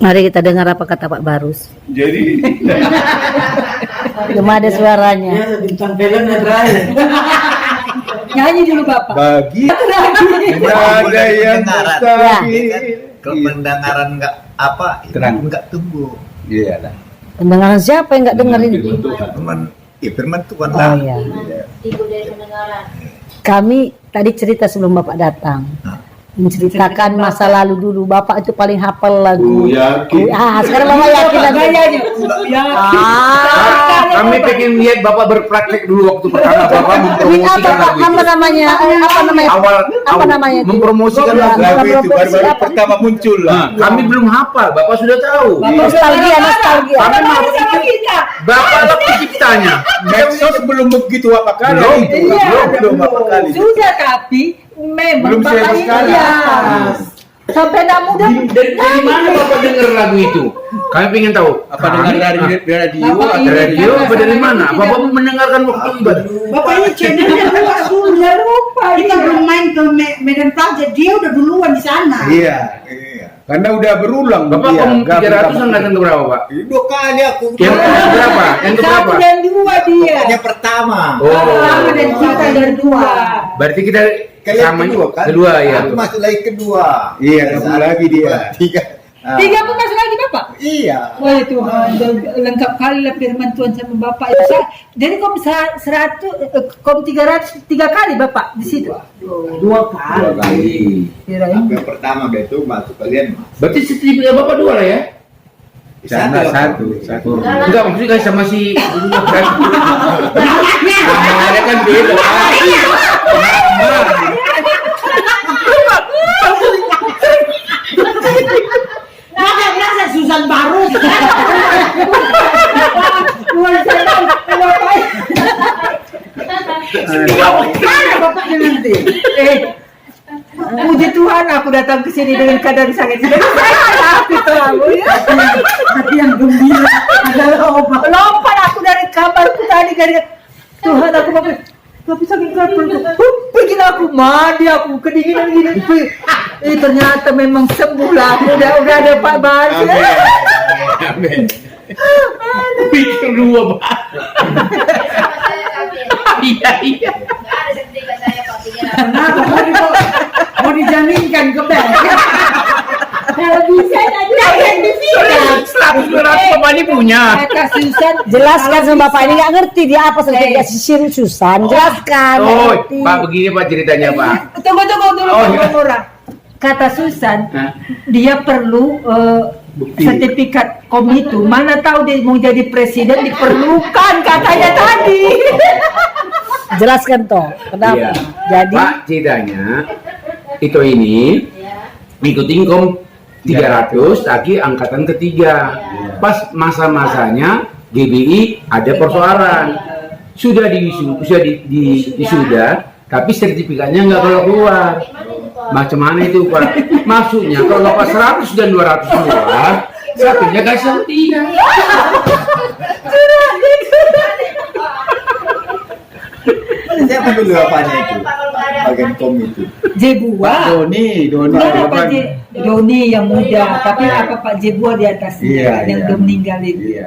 Mari kita dengar apa kata Pak Barus. Jadi Belum ada suaranya. Ya, bintang film dan terakhir. Nyanyi dulu Bapak. Bagi ada yang Ya. Kalau pendengaran nggak apa, itu nggak tumbuh. Iya lah. Pendengaran siapa yang nggak dengerin? Firman Tuhan Oh lah. ya. Tipu dari pendengaran. Kami tadi cerita sebelum Bapak datang. Menceritakan masa lalu dulu. Bapak itu paling hafal lagu. Yakin. Sekarang Bapak yakin lagi. Kami pengen lihat Bapak berpraktek dulu waktu pertama Bapak Ini apa mempromosikan Pak? lagu itu. Apa namanya? Apa namanya? Awal namanya itu? mempromosikan Iya, lagu Lagu itu promosi baru-baru apa? pertama muncul lah. Nah, kami belum hafal, Bapak sudah tahu. Nostalgia. Kami mau Bapak lah penciptanya. Medsos belum begitu apa kali. Belum apa kali. Sudah tapi memang Belum Bapak siap ini sekali. ya. Sampai anak muda. Dari mana Bapak dengar lagu itu? Kami pengen tahu. Apa dengar dari radio Bapak atau ini dari Radio apa dari mana? Bapak mendengarkan waktu ibadah. Bapak ini channelnya lupa sudah lupa. Kita belum main ke Medan Plaza, dia udah duluan di sana. Iya. Karena udah berulang. Bapak dia. kamu 300 angkatan keberapa Pak? Dua kali aku. Yang berapa? Yang Satu keberapa? dan dua dia. Yang pertama. Pertama dan kita dan dua. Berarti kita Kalian sama kedua kan? kedua ya. Aku masuk lagi kedua. Iya, kamu lagi dia. Tiga. Ah. Tiga pun masuk lagi Bapak. Iya. Wah Tuhan, lengkap kali lah firman Tuhan sama Bapak itu. Jadi kom 300 3 kali Bapak di situ. Dua kali. Kirain. Aku yang pertama itu masuk kalian. Berarti sertifikat Bapak dua lah ya? Sana satu. Enggak, maksudnya kan sama si kan. Namanya kan beda. nanti. Puji Tuhan aku datang ke sini dengan keadaan sangat sehat itu aku ya. Tapi yang gembira adalah obat. Lompat aku dari kamarku tadi dari Tuhan aku mau tapi saking gatel pergi aku mandi aku kedinginan gini. Ternyata memang sembuh lah aku udah ada Pak Bas. Amin. Pikir dua Pak. Iya. Kenapa mau dijaminkan ke bank? Kalau bisa tadi yang bisa. 100 Bapak ini punya. Kata Susan Jelaskan sama Bapak ini nggak ngerti dia apa sertifikat Susan. Jelaskan. nggak Oh, ngerti. Pak begini Pak ceritanya Pak. tunggu Oh, iya. murah. Kata Susan Hah? dia perlu Bukti. sertifikat komitu. Mana tahu dia mau jadi presiden diperlukan katanya tadi. Jelaskan toh. Kenapa? Iya. Jadi Pak ceritanya itu ini ikut Inkom 300 lagi angkatan ketiga. Pas masa-masanya GBI ada persoalan. Sudah disudah, tapi sertifikatnya nggak keluar. Macam mana itu Pak? Maksudnya kalau Bapak 100 dan 200 keluar, satunya kasih sama dia. Siapa dulu bapaknya itu? Bagian kom itu. Jebua. Doni. Kenapa Pak Doni yang muda, tapi apa Pak Jebua di atasnya Iya, yang iya. udah meninggalin. Iya.